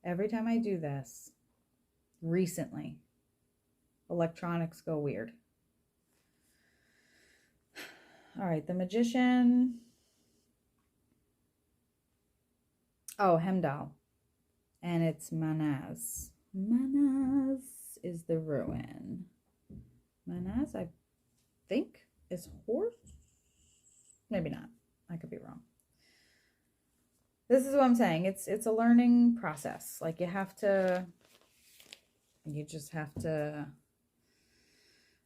Every time I do this, recently, electronics go weird. All right, the Magician. Oh, Hemdal. And it's Manaz. Manaz is the ruin. Manaz, I think, is horse. Maybe not. I could be wrong. This is what I'm saying. It's a learning process. Like you just have to.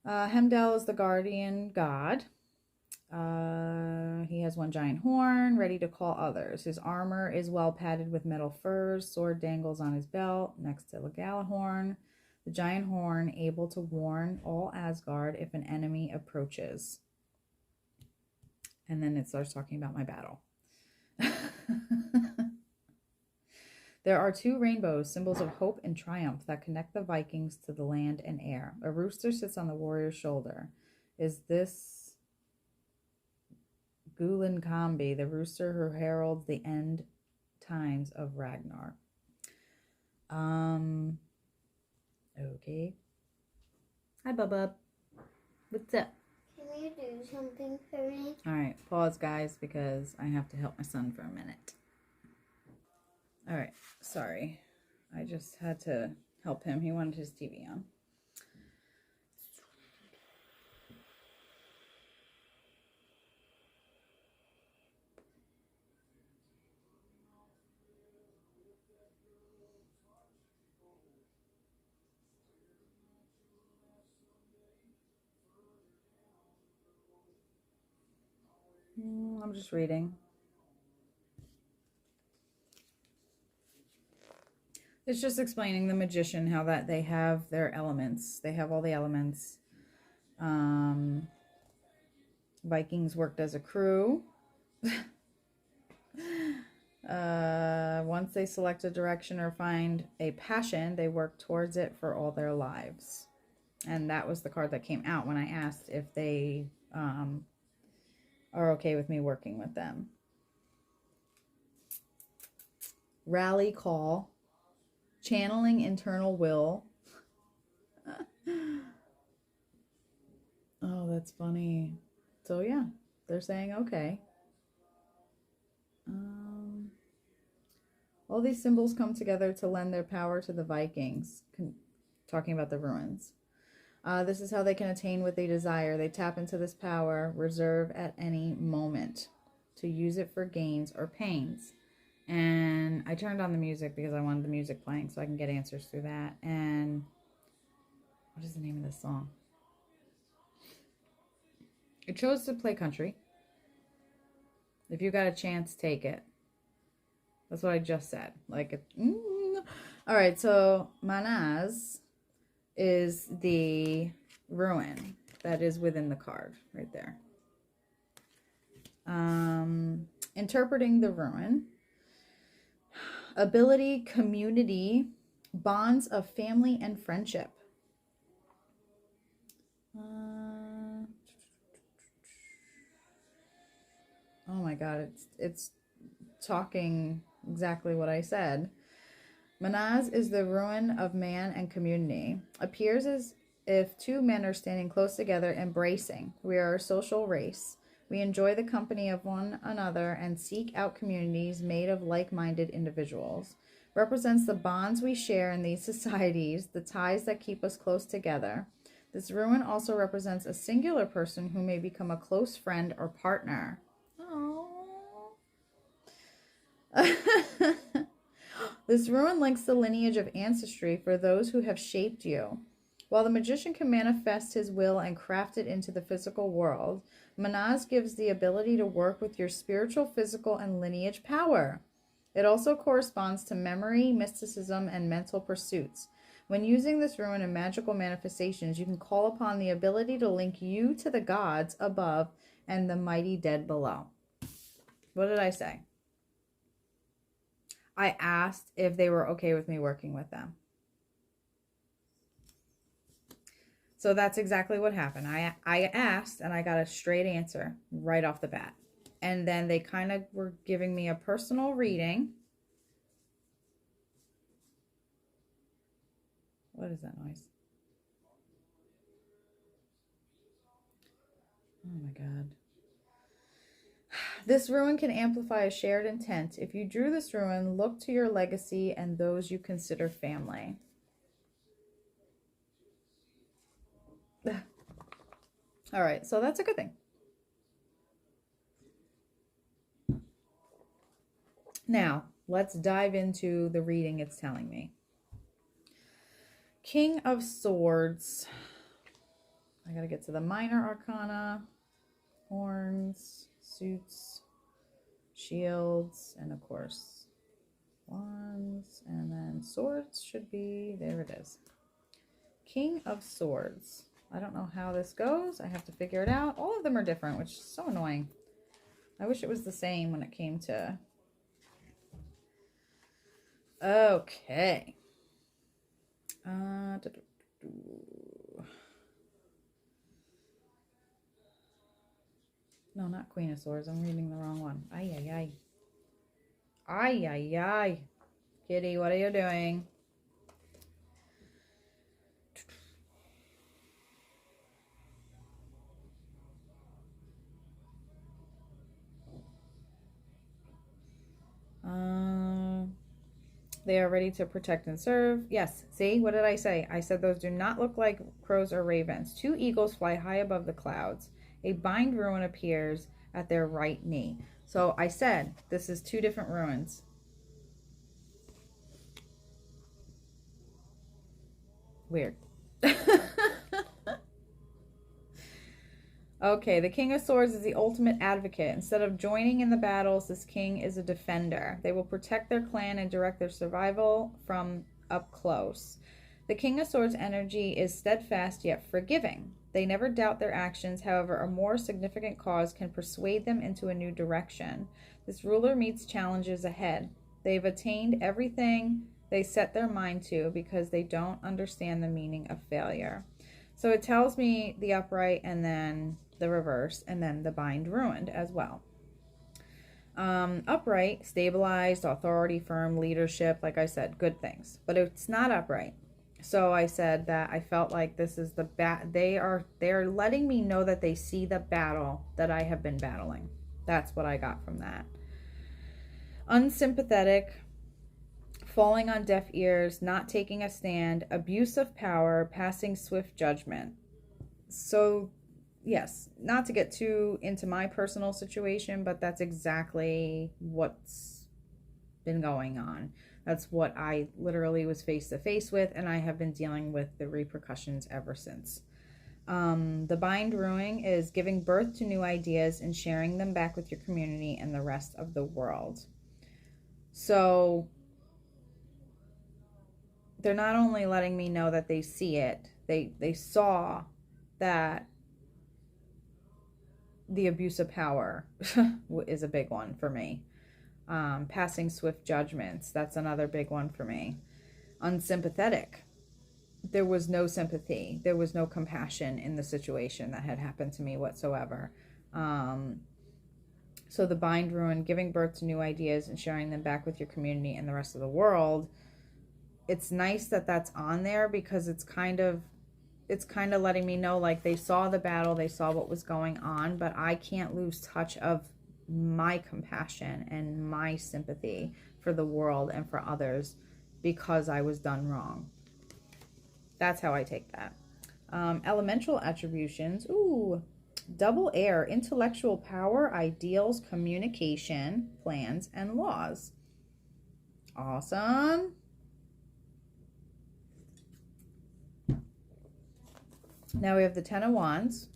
Hemdal is the guardian god. He has one giant horn, ready to call others. His armor is well padded with metal furs. Sword dangles on his belt next to the Galahorn. The giant horn able to warn all Asgard if an enemy approaches. And then it starts talking about my battle. There are 2 rainbows, symbols of hope and triumph, that connect the Vikings to the land and air. A rooster sits on the warrior's shoulder. Is this Gulenkambi, the rooster who heralds the end times of Ragnar? Okay. Hi, Bubba. What's up? Can you do something for me? All right, pause, guys, because I have to help my son for a minute. All right, sorry. I just had to help him. He wanted his TV on. I'm just reading. It's just explaining the magician, how that they have their elements. They have all the elements. Vikings worked as a crew. Once they select a direction or find a passion, they work towards it for all their lives. And that was the card that came out when I asked if they are okay with me working with them. Rally call. Channeling internal will. Oh, that's funny. So yeah, they're saying okay. All these symbols come together to lend their power to the Vikings. Talking about the ruins. This is how they can attain what they desire. They tap into this power, reserve at any moment, to use it for gains or pains. And I turned on the music because I wanted the music playing so I can get answers through that. And what is the name of this song? It chose to play country. If you got a chance, take it. That's what I just said. Like, all right. So Manaz is the ruin that is within the card right there. Interpreting the ruin. Ability, community, bonds of family and friendship. Oh my God, it's talking exactly what I said. Manaz is the ruin of man and community. Appears as if 2 men are standing close together, embracing. We are a social race. We enjoy the company of one another and seek out communities made of like-minded individuals. Represents the bonds we share in these societies, the ties that keep us close together. This ruin also represents a singular person who may become a close friend or partner. Oh. This ruin links the lineage of ancestry for those who have shaped you. While the magician can manifest his will and craft it into the physical world, Manaz gives the ability to work with your spiritual, physical, and lineage power. It also corresponds to memory, mysticism, and mental pursuits. When using this ruin in magical manifestations, you can call upon the ability to link you to the gods above and the mighty dead below. What did I say? I asked if they were okay with me working with them. So that's exactly what happened. I asked and I got a straight answer right off the bat. And then they kind of were giving me a personal reading. What is that noise? Oh my God. This rune can amplify a shared intent. If you drew this rune, look to your legacy and those you consider family. All right, so that's a good thing. Now, let's dive into the reading it's telling me. King of Swords. I got to get to the minor arcana. Horns, suits, shields, and of course, wands. And then swords should be, there it is. King of Swords. I don't know how this goes. I have to figure it out. All of them are different, which is so annoying. I wish it was the same when it came to... Okay. No, not Queen of Swords. I'm reading the wrong one. Ay, ay, ay. Ay, ay, ay. Kitty, what are you doing? They are ready to protect and serve. Yes, see, what did I say? I said those do not look like crows or ravens. 2 eagles fly high above the clouds. A bind ruin appears at their right knee. So I said this is 2 different ruins. Weird. Okay, the King of Swords is the ultimate advocate. Instead of joining in the battles, this king is a defender. They will protect their clan and direct their survival from up close. The King of Swords energy is steadfast yet forgiving. They never doubt their actions. However, a more significant cause can persuade them into a new direction. This ruler meets challenges ahead. They've attained everything they set their mind to because they don't understand the meaning of failure. So it tells me the upright and then the reverse and then the bind ruined as well. Upright, stabilized, authority, firm, leadership, like I said, good things. But it's not upright. So I said that I felt like this is the they're letting me know that they see the battle that I have been battling. That's what I got from that. Unsympathetic, falling on deaf ears, not taking a stand, abuse of power, passing swift judgment. So yes, not to get too into my personal situation, but that's exactly what's been going on. That's what I literally was face to face with, and I have been dealing with the repercussions ever since. The bind ruin is giving birth to new ideas and sharing them back with your community and the rest of the world. So they're not only letting me know that they see it, they saw that the abuse of power is a big one for me. Passing swift judgments, that's another big one for me. Unsympathetic. There was no sympathy. There was no compassion in the situation that had happened to me whatsoever. So the bind ruin, giving birth to new ideas and sharing them back with your community and the rest of the world. It's nice that that's on there because it's kind of letting me know like they saw the battle, they saw what was going on, but I can't lose touch of my compassion and my sympathy for the world and for others because I was done wrong. That's how I take that. Elemental attributions. Ooh, double air, intellectual power, ideals, communication, plans, and laws. Awesome. Now we have the Ten of Wands,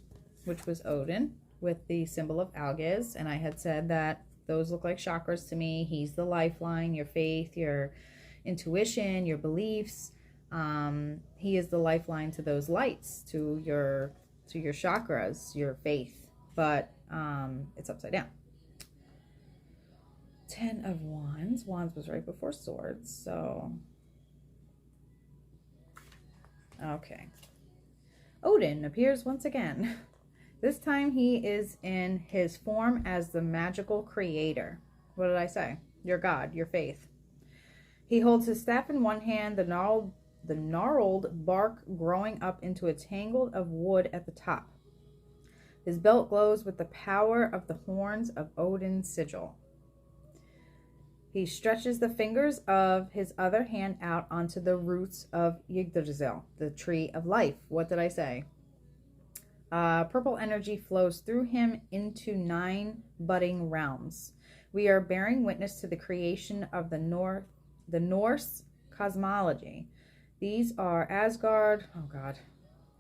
which was Odin, with the symbol of Algiz. And I had said that those look like chakras to me. He's the lifeline, your faith, your intuition, your beliefs. He is the lifeline to those lights, to your chakras, your faith. But it's upside down. Ten of Wands. Wands was right before Swords, so... Okay. Odin appears once again. This time he is in his form as the magical creator. What did I say? Your God, your faith. He holds his staff in one hand, the gnarled the gnarled bark growing up into a tangle of wood at the top. His belt glows with the power of the horns of Odin's sigil. He stretches the fingers of his other hand out onto the roots of Yggdrasil, the tree of life. What did I say? Purple energy flows through him into 9 budding realms. We are bearing witness to the creation of the Norse cosmology. These are Asgard. Oh, God.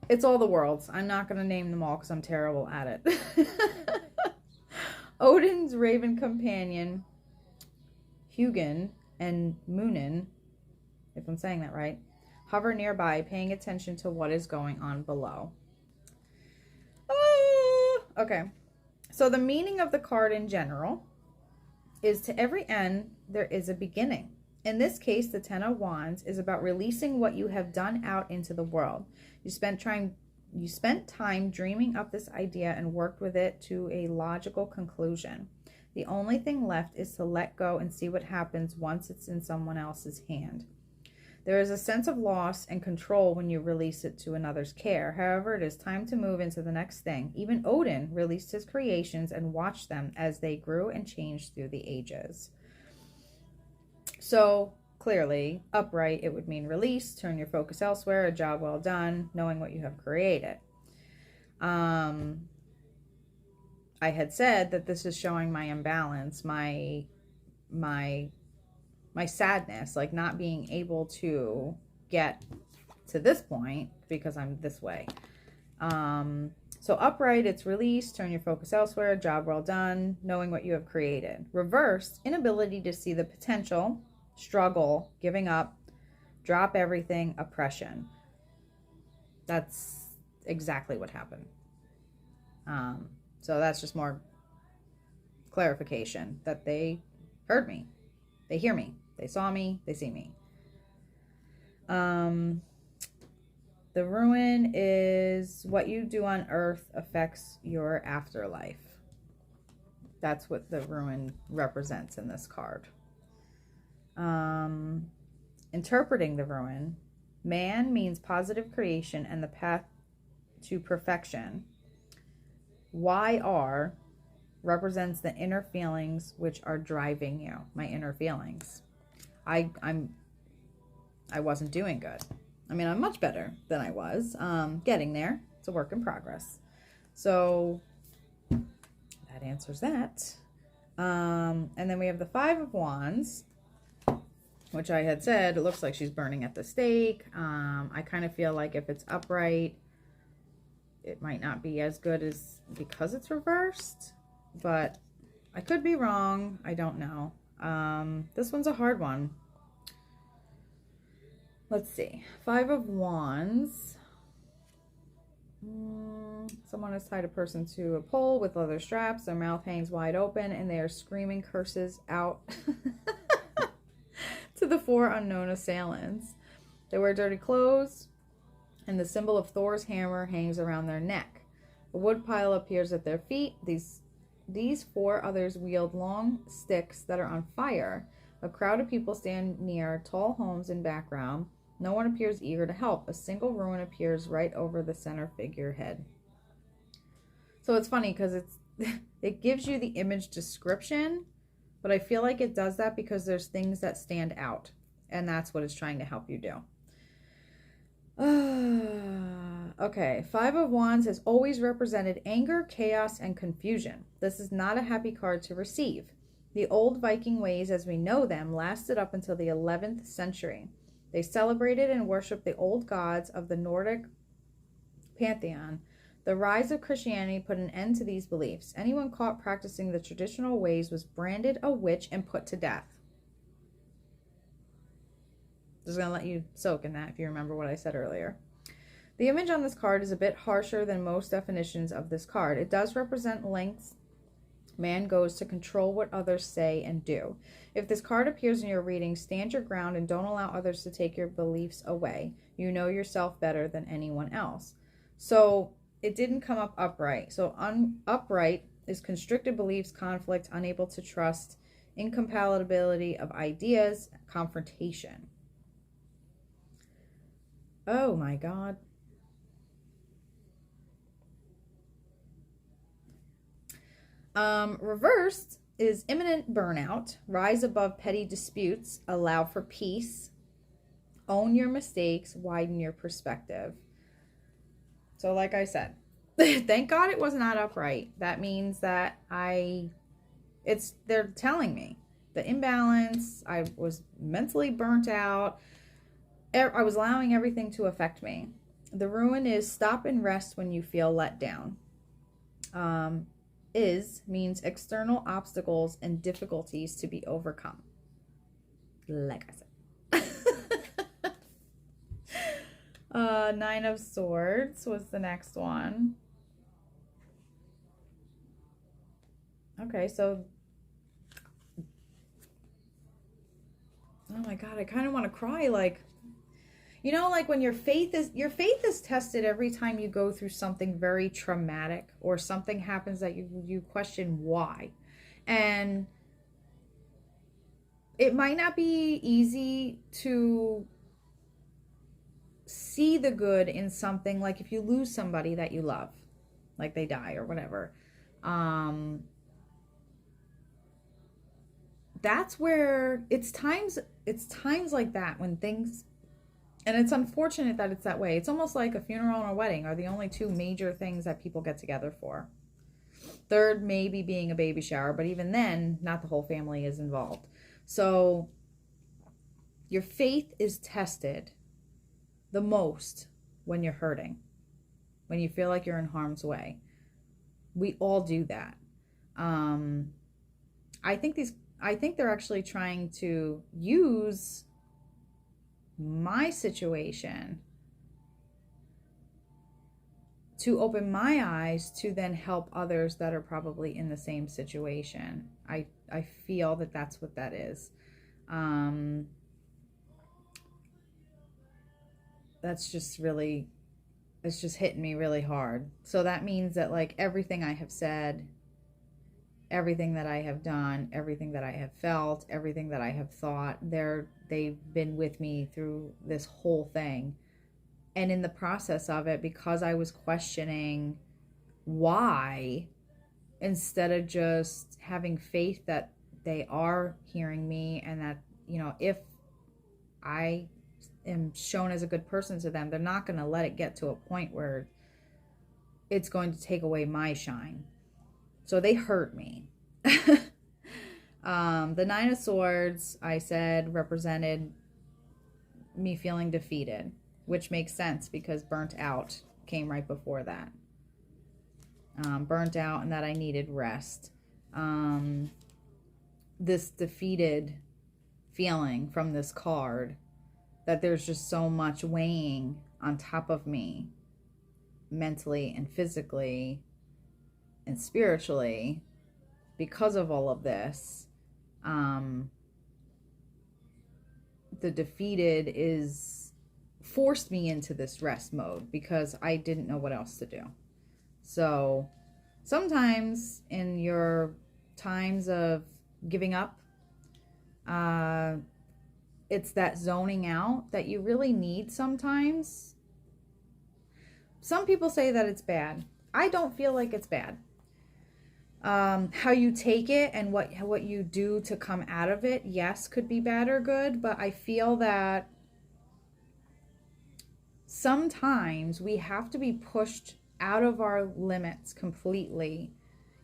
It's all the worlds. I'm not going to name them all because I'm terrible at it. Odin's raven companion, Hugin, and Munin, if I'm saying that right, hover nearby, paying attention to what is going on below. Okay. So the meaning of the card in general is to every end, there is a beginning. In this case, the Ten of Wands is about releasing what you have done out into the world. You spent time dreaming up this idea and worked with it to a logical conclusion. The only thing left is to let go and see what happens once it's in someone else's hand. There is a sense of loss and control when you release it to another's care. However, it is time to move into the next thing. Even Odin released his creations and watched them as they grew and changed through the ages. So, clearly, upright, it would mean release, turn your focus elsewhere, a job well done, knowing what you have created. I had said that this is showing my imbalance, my sadness, like not being able to get to this point because I'm this way. So upright, it's release, turn your focus elsewhere, job well done, knowing what you have created. Reversed, inability to see the potential, struggle, giving up, drop everything, oppression. That's exactly what happened. So that's just more clarification that they heard me. They hear me. They saw me. They see me. The ruin is what you do on earth affects your afterlife. That's what the ruin represents in this card. Interpreting the ruin, man means positive creation and the path to perfection. YR represents the inner feelings which are driving you. My inner feelings. I wasn't doing good. I mean, I'm much better than I was. Getting there. It's a work in progress. So that answers that. And then we have the Five of Wands, which I had said it looks like she's burning at the stake. I kind of feel like if it's upright, it might not be as good as because it's reversed, but I could be wrong. I don't know. This one's a hard one. Let's see. Five of Wands. Someone has tied a person to a pole with leather straps. Their mouth hangs wide open and they are screaming curses out to the 4 unknown assailants. They wear dirty clothes and the symbol of Thor's hammer hangs around their neck. A wood pile appears at their feet. These 4 others wield long sticks that are on fire. A crowd of people stand near tall homes in background. No one appears eager to help. A single ruin appears right over the center figurehead. So it's funny because it gives you the image description, but I feel like it does that because there's things that stand out, and that's what it's trying to help you do. Okay, Five of Wands has always represented anger, chaos, and confusion. This is not a happy card to receive. The old Viking ways as we know them lasted up until the 11th century. They celebrated and worshipped the old gods of the Nordic pantheon. The rise of Christianity put an end to these beliefs. Anyone caught practicing the traditional ways was branded a witch and put to death. Just going to let you soak in that if you remember what I said earlier. The image on this card is a bit harsher than most definitions of this card. It does represent lengths man goes to control what others say and do. If this card appears in your reading, stand your ground and don't allow others to take your beliefs away. You know yourself better than anyone else. So it didn't come up upright. So upright is constricted beliefs, conflict, unable to trust, incompatibility of ideas, confrontation. Oh my God. Reversed is imminent burnout. Rise above petty disputes. Allow for peace. Own your mistakes. Widen your perspective. So, like I said, thank God it was not upright. That means that they're telling me the imbalance. I was mentally burnt out. I was allowing everything to affect me. The ruin is stop and rest when you feel let down. Is means external obstacles and difficulties to be overcome. Like I said. Nine of Swords was the next one. Okay, so oh my God, I kind of want to cry. Like, you know, like when your faith is tested every time you go through something very traumatic or something happens that you question why. And it might not be easy to see the good in something, like if you lose somebody that you love, like they die or whatever. That's where it's times like that when things, and it's unfortunate that it's that way. It's almost like a funeral and a wedding are the only two major things that people get together for. Third, maybe being a baby shower, but even then, not the whole family is involved. So your faith is tested the most when you're hurting, when you feel like you're in harm's way. We all do that. I think they're actually trying to use my situation to open my eyes to then help others that are probably in the same situation. I feel that that's what that is. That's just really, it's just hitting me really hard. So that means that like everything I have said, everything that I have done, everything that I have felt, everything that I have thought, they've been with me through this whole thing. And in the process of it, because I was questioning why, instead of just having faith that they are hearing me and that, you know, if I am shown as a good person to them, they're not going to let it get to a point where it's going to take away my shine. So they hurt me. The Nine of Swords, I said, represented me feeling defeated, which makes sense because burnt out came right before that. Burnt out and that I needed rest. This defeated feeling from this card, that there's just so much weighing on top of me mentally and physically and spiritually because of all of this. The defeated is forced me into this rest mode because I didn't know what else to do. So sometimes in your times of giving up, it's that zoning out that you really need sometimes. Some people say that it's bad. I don't feel like it's bad. How you take it and what you do to come out of it, yes, could be bad or good, but I feel that sometimes we have to be pushed out of our limits completely.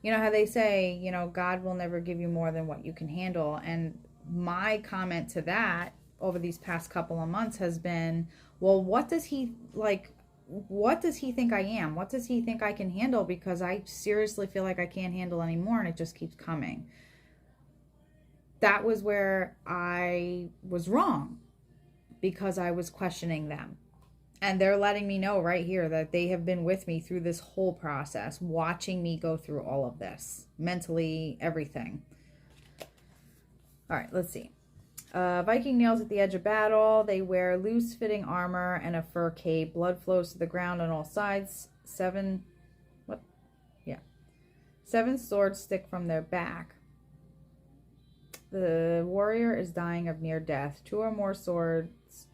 You know how they say, you know, God will never give you more than what you can handle. And my comment to that over these past couple of months has been, well, what does he think I am? What does he think I can handle? Because I seriously feel like I can't handle anymore and it just keeps coming. That was where I was wrong because I was questioning them. And they're letting me know right here that they have been with me through this whole process, watching me go through all of this, mentally, everything. All right, let's see. Viking nails at the edge of battle. They wear loose-fitting armor and a fur cape. Blood flows to the ground on all sides. Seven swords stick from their back. The warrior is dying of near death. Two or more swords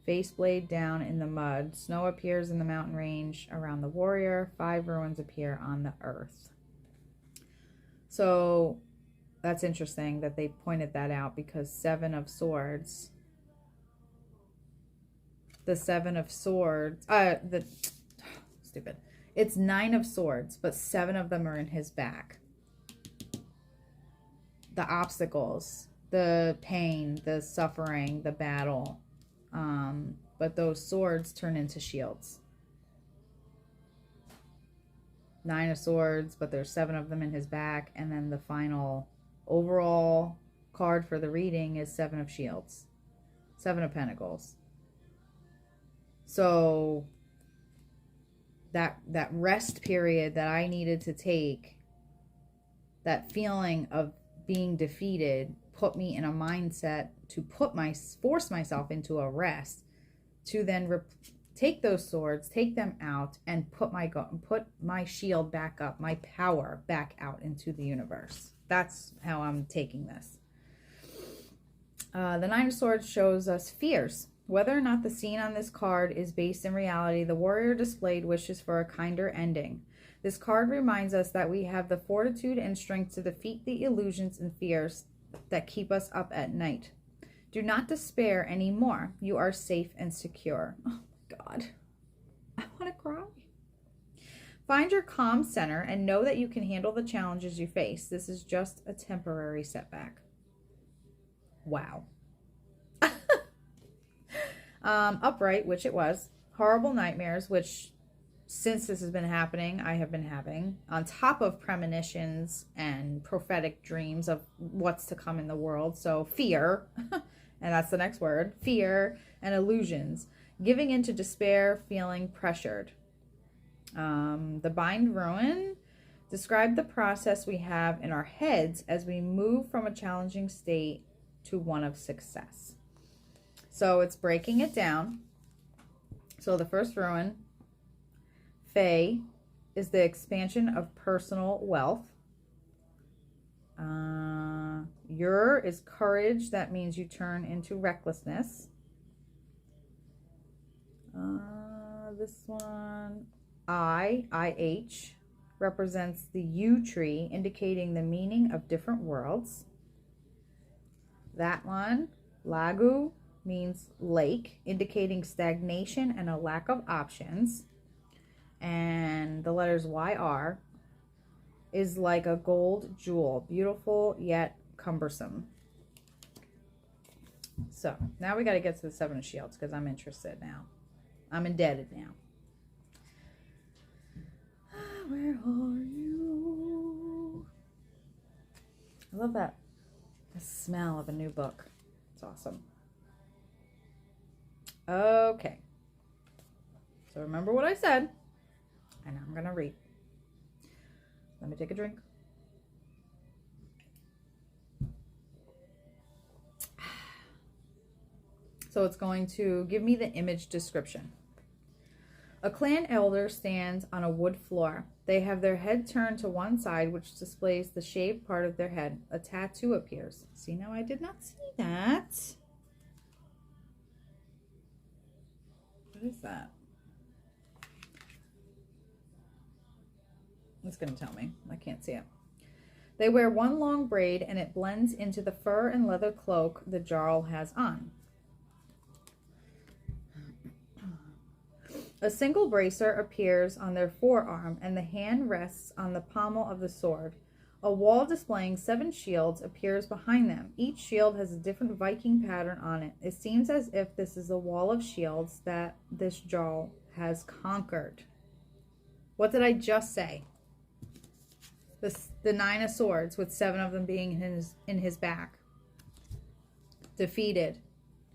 face blade down in the mud. Snow appears in the mountain range around the warrior. 5 ruins appear on the earth. So that's interesting that they pointed that out, because 7 of swords, the 7 of swords, stupid. It's 9 of swords, but 7 of them are in his back. The obstacles, the pain, the suffering, the battle. But those swords turn into shields. 9 of swords, but there's 7 of them in his back. And then the final overall card for the reading is 7 of shields. 7 of pentacles. So that rest period that I needed to take, that feeling of being defeated, put me in a mindset to force myself into a rest, to then take those swords, take them out, and put my shield back up, my power back out into the universe. That's how I'm taking this. The 9 of Swords shows us fears. Whether or not the scene on this card is based in reality, the warrior displayed wishes for a kinder ending. This card reminds us that we have the fortitude and strength to defeat the illusions and fears that keep us up at night. Do not despair anymore. You are safe and secure. Oh my God. I want to cry. Find your calm center and know that you can handle the challenges you face. This is just a temporary setback. Wow. Upright, which it was. Horrible nightmares, which since this has been happening, I have been having, on top of premonitions and prophetic dreams of what's to come in the world. So fear, and that's the next word, fear and illusions. Giving into despair, feeling pressured. The bind ruin describe the process we have in our heads as we move from a challenging state to one of success. So it's breaking it down. So the first ruin, Fae, is the expansion of personal wealth. Ur is courage. That means you turn into recklessness. This one, IH, represents the yew tree, indicating the meaning of different worlds. That one, Lagu, means lake, indicating stagnation and a lack of options. And the letters YR is like a gold jewel, beautiful yet cumbersome. So now we got to get to the 7 of Shields, because I'm interested now. I'm indebted now. Where are you? I love that. The smell of a new book. It's awesome. Okay. So remember what I said. And I'm going to read. Let me take a drink. So it's going to give me the image description. A clan elder stands on a wood floor. They have their head turned to one side, which displays the shaved part of their head. A tattoo appears. See, now I did not see that. What is that? It's going to tell me. I can't see it. They wear one long braid, and it blends into the fur and leather cloak the Jarl has on. A single bracer appears on their forearm, and the hand rests on the pommel of the sword. A wall displaying 7 shields appears behind them. Each shield has a different Viking pattern on it. It seems as if this is a wall of shields that this Jarl has conquered. What did I just say? The 9 of Swords, with 7 of them being in his back. Defeated.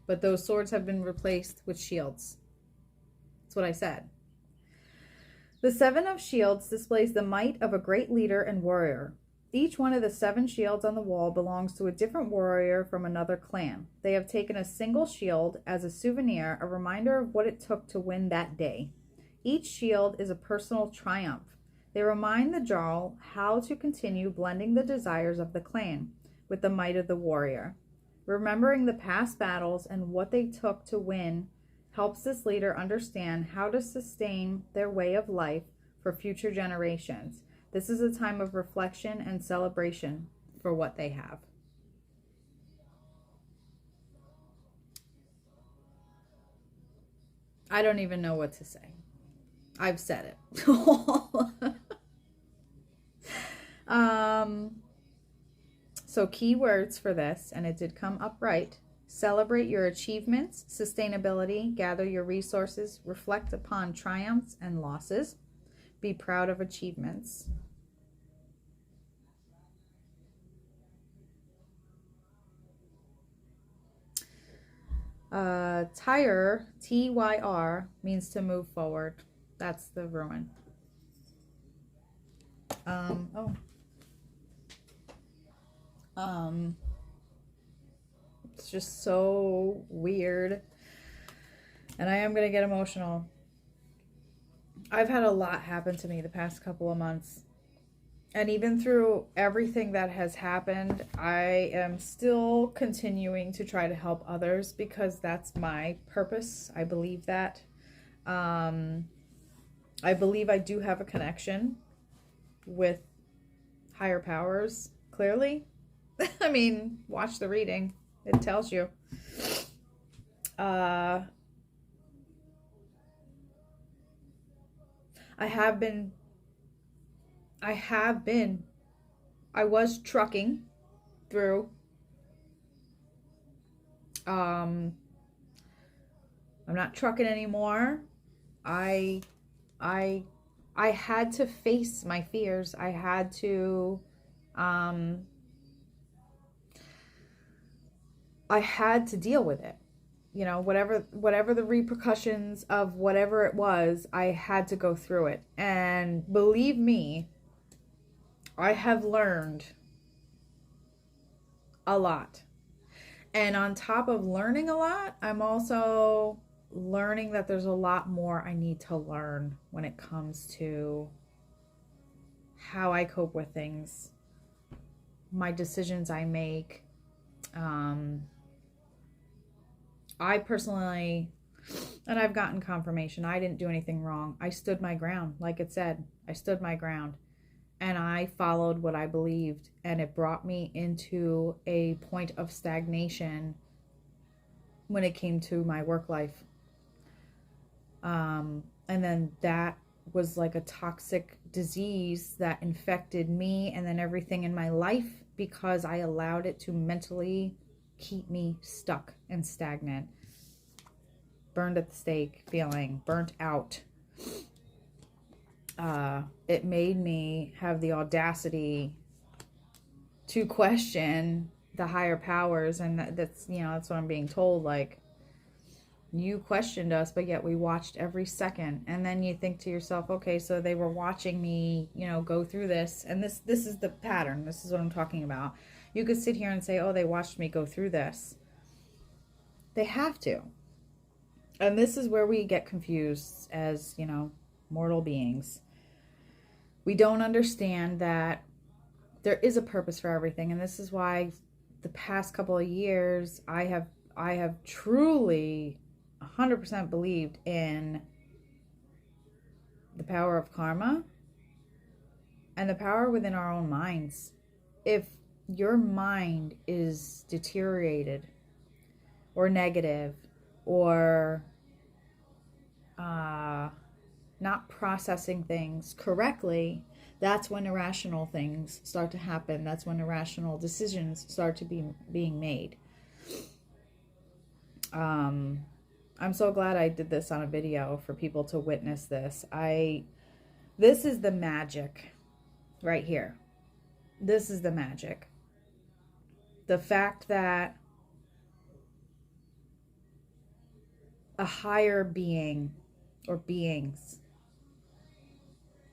But those swords have been replaced with shields. That's what I said. The 7 of Shields displays the might of a great leader and warrior. Each one of the 7 shields on the wall belongs to a different warrior from another clan. They have taken a single shield as a souvenir, a reminder of what it took to win that day. Each shield is a personal triumph. They remind the Jarl how to continue blending the desires of the clan with the might of the warrior, remembering the past battles and what they took to win helps this leader understand how to sustain their way of life for future generations. This is a time of reflection and celebration for what they have. I don't even know what to say. I've said it. So keywords for this, and it did come up right. Celebrate your achievements, sustainability, gather your resources, reflect upon triumphs and losses, be proud of achievements. Tyr, Tyr, means to move forward. That's the ruin. It's just so weird. And I am going to get emotional. I've had a lot happen to me the past couple of months. And even through everything that has happened, I am still continuing to try to help others because that's my purpose. I believe that. I believe I do have a connection with higher powers, clearly. I mean, watch the reading. It tells you. I was trucking through. I'm not trucking anymore. I had to face my fears. I had to deal with it. You know, whatever the repercussions of whatever it was, I had to go through it. And believe me, I have learned a lot. And on top of learning a lot, I'm also learning that there's a lot more I need to learn when it comes to how I cope with things, my decisions I make. I personally, and I've gotten confirmation, I didn't do anything wrong. I stood my ground. Like it said, I stood my ground. And I followed what I believed. And it brought me into a point of stagnation when it came to my work life. And then that was like a toxic disease that infected me and then everything in my life because I allowed it to mentally keep me stuck and stagnant. Burned at the stake feeling, burnt out. It made me have the audacity to question the higher powers, and that's what I'm being told, like, you questioned us, but yet we watched every second. And then you think to yourself, okay, so they were watching me, go through this. And this is the pattern. This is what I'm talking about. You could sit here and say, oh, they watched me go through this. They have to. And this is where we get confused as, mortal beings. We don't understand that there is a purpose for everything. And this is why the past couple of years, I have truly 100% believed in the power of karma and the power within our own minds. If your mind is deteriorated or negative or not processing things correctly, that's when irrational things start to happen. That's when irrational decisions start to be being made. I'm so glad I did this on a video for people to witness this. This is the magic right here. This is the magic. The fact that a higher being or beings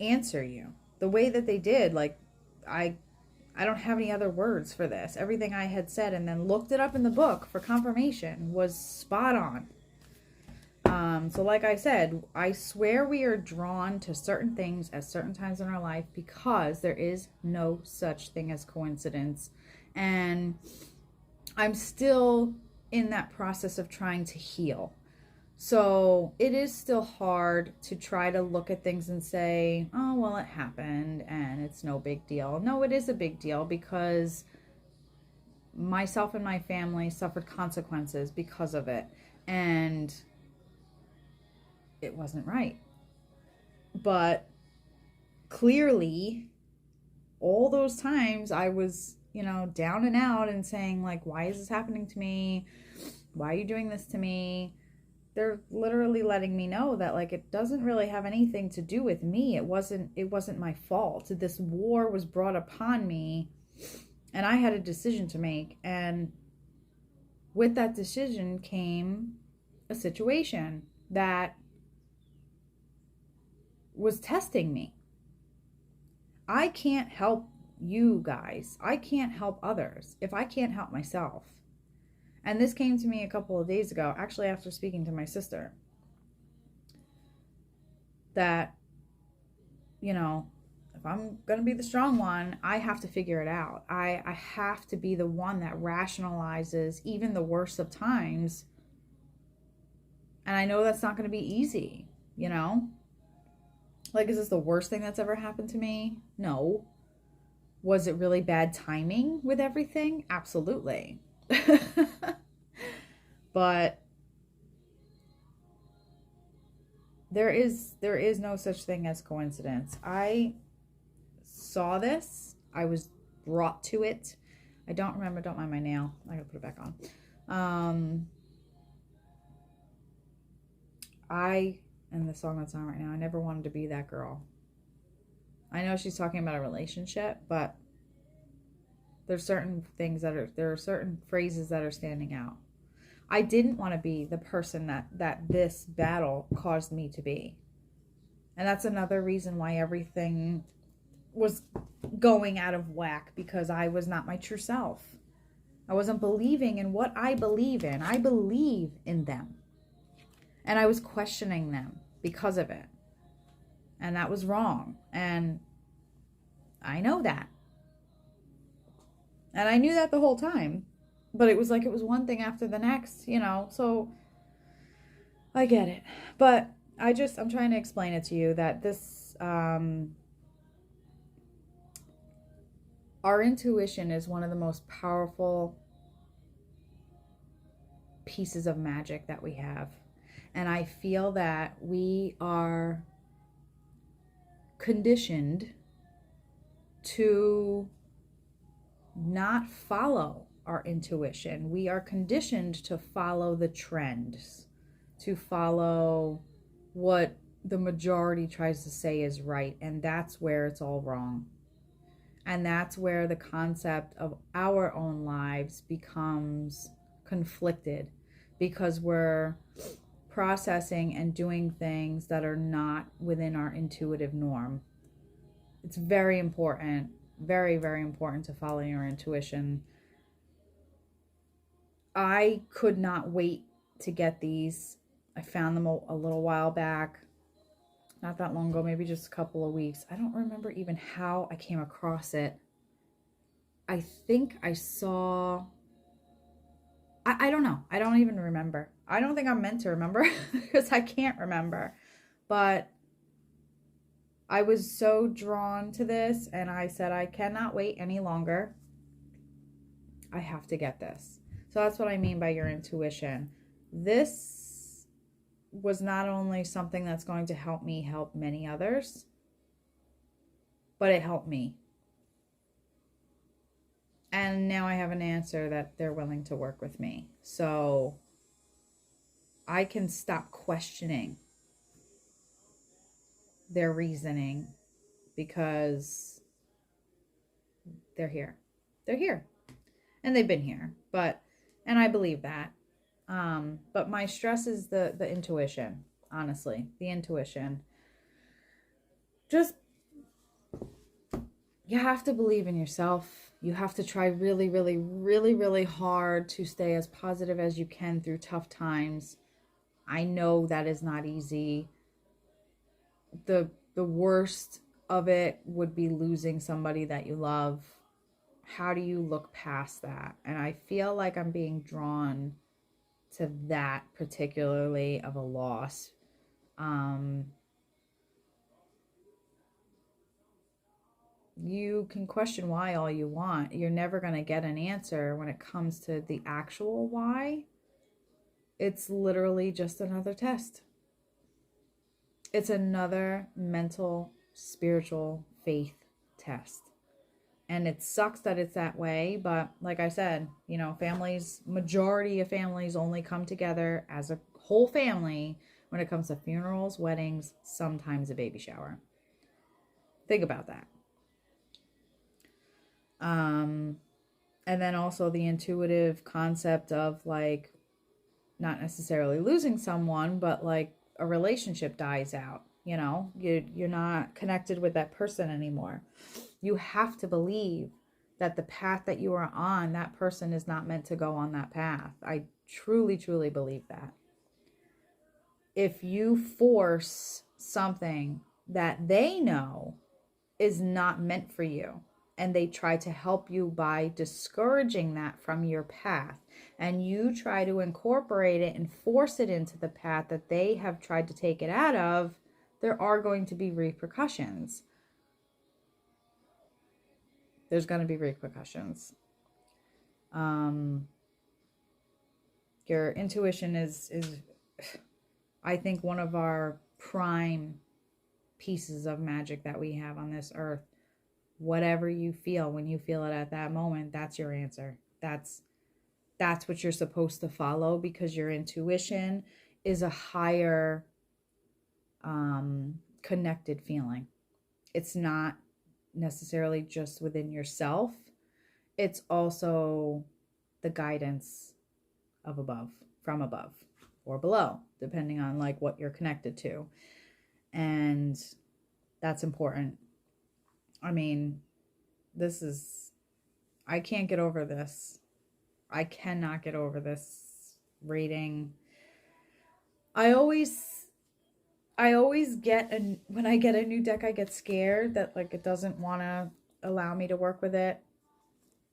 answer you the way that they did. Like, I don't have any other words for this. Everything I had said and then looked it up in the book for confirmation was spot on. So like I said, I swear we are drawn to certain things at certain times in our life because there is no such thing as coincidence. And I'm still in that process of trying to heal. So it is still hard to try to look at things and say, oh, well, it happened and it's no big deal. No, it is a big deal because myself and my family suffered consequences because of it. And it wasn't right. But clearly, all those times I was, down and out and saying, like, why is this happening to me? Why are you doing this to me? They're literally letting me know that, like, it doesn't really have anything to do with me. It wasn't my fault. This war was brought upon me and I had a decision to make. And with that decision came a situation that was testing me. I can't help you guys. I can't help others if I can't help myself. And this came to me a couple of days ago, actually after speaking to my sister, that, if I'm going to be the strong one, I have to figure it out. I have to be the one that rationalizes even the worst of times. And I know that's not going to be easy, Like, is this the worst thing that's ever happened to me? No. Was it really bad timing with everything? Absolutely. But there is no such thing as coincidence. I saw this. I was brought to it. I don't remember. Don't mind my nail. I gotta put it back on. And the song that's on right now, I never wanted to be that girl. I know she's talking about a relationship, but there's certain things there are certain phrases that are standing out. I didn't want to be the person that this battle caused me to be. And that's another reason why everything was going out of whack, because I was not my true self. I wasn't believing in what I believe in. I believe in them. And I was questioning them because of it. And that was wrong. And I know that. And I knew that the whole time. But it was like it was one thing after the next, So I get it. But I'm trying to explain it to you that this, our intuition is one of the most powerful pieces of magic that we have. And I feel that we are conditioned to not follow our intuition. We are conditioned to follow the trends, to follow what the majority tries to say is right. And that's where it's all wrong. And that's where the concept of our own lives becomes conflicted, because we're processing and doing things that are not within our intuitive norm. It's very important, very, very important to follow your intuition. I could not wait to get these. I found them a little while back, not that long ago, maybe just a couple of weeks. I don't remember even how I came across it. I think I saw, I don't know. I don't even remember. I don't think I'm meant to remember because I can't remember. But I was so drawn to this and I said, I cannot wait any longer. I have to get this. So that's what I mean by your intuition. This was not only something that's going to help me help many others, but it helped me. And now I have an answer that they're willing to work with me. So I can stop questioning their reasoning because they're here. They're here. And they've been here. And I believe that. But my stress is the intuition, honestly. The intuition. Just, you have to believe in yourself. You have to try really, really, really, really hard to stay as positive as you can through tough times. I know that is not easy. The worst of it would be losing somebody that you love. How do you look past that? And I feel like I'm being drawn to that particularly of a loss. You can question why all you want. You're never going to get an answer when it comes to the actual why. It's literally just another test. It's another mental, spiritual faith test. And it sucks that it's that way, but like I said, you know, families, majority of families only come together as a whole family when it comes to funerals, weddings, sometimes a baby shower. Think about that. And then also the intuitive concept of like not necessarily losing someone, but like a relationship dies out. You know, you're not connected with that person anymore. You have to believe that the path that you are on, that person is not meant to go on that path. I truly, truly believe that. If you force something that they know is not meant for you, and they try to help you by discouraging that from your path, and you try to incorporate it and force it into the path that they have tried to take it out of, there are going to be repercussions. There's going to be repercussions. Your intuition is I think one of our prime pieces of magic that we have on this earth. Whatever you feel, when you feel it at that moment, that's your answer. That's what you're supposed to follow, because your intuition is a higher connected feeling. It's not necessarily just within yourself. It's also the guidance of above, from above or below, depending on like what you're connected to. And that's important. I mean, I can't get over this. I cannot get over this reading. I always get, when I get a new deck, I get scared that like it doesn't want to allow me to work with it.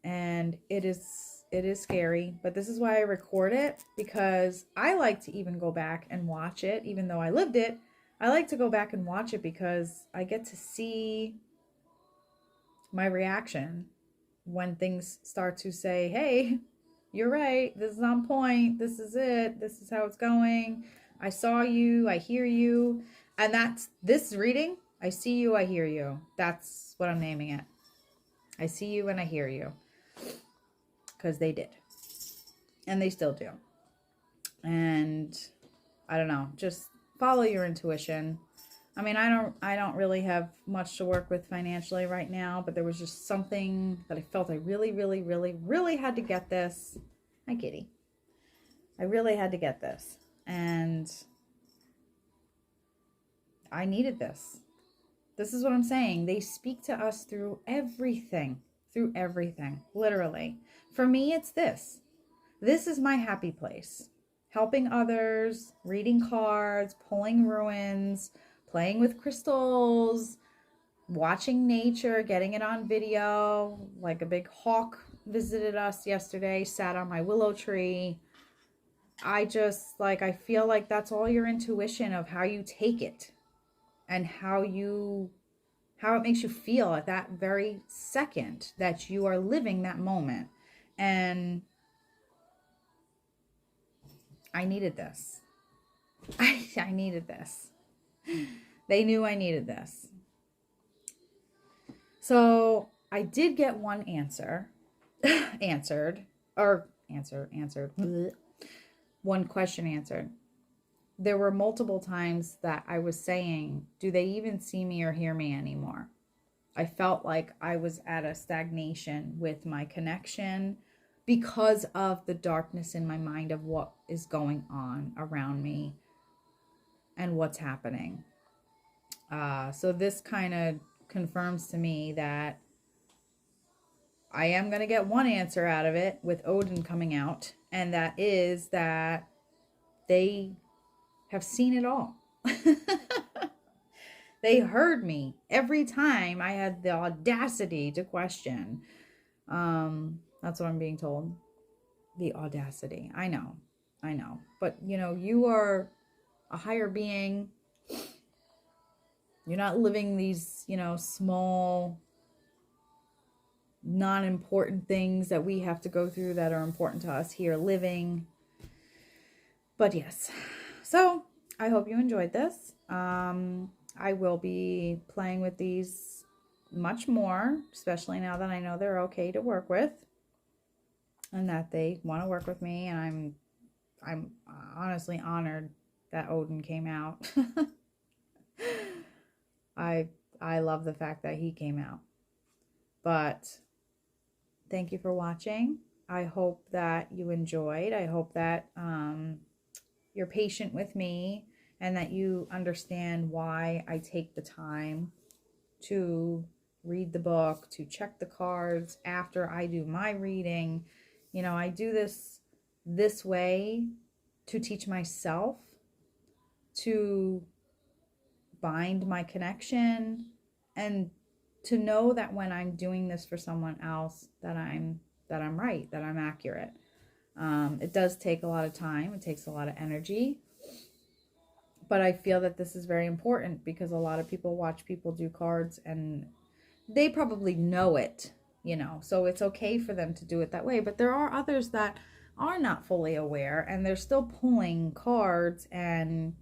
And it is scary, but this is why I record it, because I like to even go back and watch it. Even though I lived it, I like to go back and watch it because I get to see my reaction when things start to say, hey, you're right, this is on point, this is it, this is how it's going, I saw you, I hear you. And that's this reading. I see you, I hear you. That's what I'm naming it. I see you and I hear you. Because they did. And they still do. And I don't know, just follow your intuition. I mean, I don't really have much to work with financially right now, but there was just something that I felt I really, really, really, really had to get this. Hi, kitty. I really had to get this. And I needed this. This is what I'm saying. They speak to us through everything. Through everything. Literally. For me, it's this. This is my happy place. Helping others, reading cards, pulling ruins, playing with crystals, watching nature, getting it on video. Like a big hawk visited us yesterday, sat on my willow tree. I feel like that's all your intuition of how you take it and how it makes you feel at that very second that you are living that moment. And I needed this. I needed this. They knew I needed this. So I did get one answer. Answered. One question answered. There were multiple times that I was saying, do they even see me or hear me anymore? I felt like I was at a stagnation with my connection because of the darkness in my mind of what is going on around me and what's happening. So this kind of confirms to me that I am going to get one answer out of it with Odin coming out, and that is that they have seen it all. They heard me every time I had the audacity to question. That's what I'm being told. The audacity. I know. I know. But, you know, you are a higher being. You're not living these, you know, small, non-important things that we have to go through that are important to us here living. But yes. So, I hope you enjoyed this. I will be playing with these much more, especially now that I know they're okay to work with and that they want to work with me, and I'm honestly honored that Odin came out. I love the fact that he came out. But thank you for watching. I hope that you enjoyed. I hope that you're patient with me and that you understand why I take the time to read the book, to check the cards after I do my reading. You know, I do this way to teach myself to bind my connection and to know that when I'm doing this for someone else that I'm right, that I'm accurate. It does take a lot of time. It takes a lot of energy. But I feel that this is very important because a lot of people watch people do cards and they probably know it, you know, so it's okay for them to do it that way. But there are others that are not fully aware and they're still pulling cards and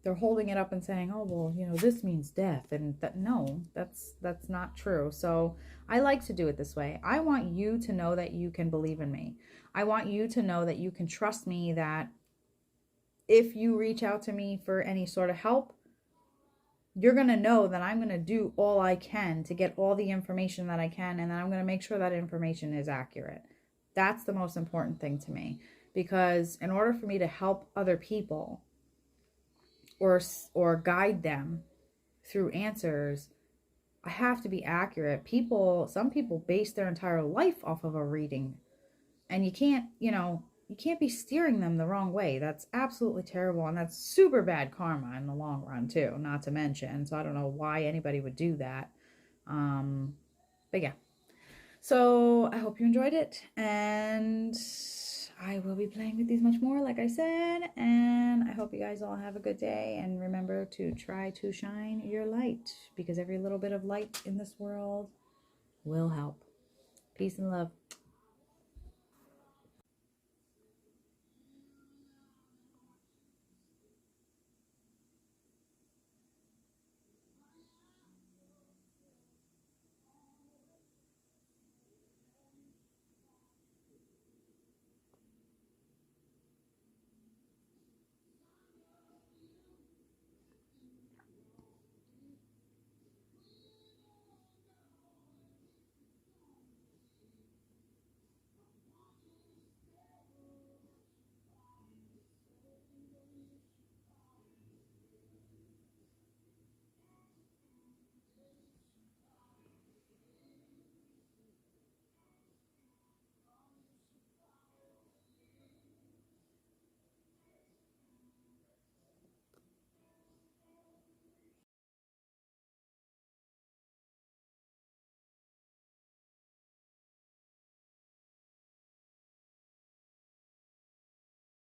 they're holding it up and saying, oh, well, you know, this means death. And that, no, that's not true. So I like to do it this way. I want you to know that you can believe in me. I want you to know that you can trust me, that if you reach out to me for any sort of help, you're going to know that I'm going to do all I can to get all the information that I can, and then I'm going to make sure that information is accurate. That's the most important thing to me, because in order for me to help other people or guide them through answers, I have to be accurate. Some people base their entire life off of a reading, and you can't be steering them the wrong way. That's absolutely terrible, and that's super bad karma in the long run too, not to mention. So I don't know why anybody would do that. But yeah. So I hope you enjoyed it, and I will be playing with these much more, like I said, and I hope you guys all have a good day, and remember to try to shine your light, because every little bit of light in this world will help. Peace and love.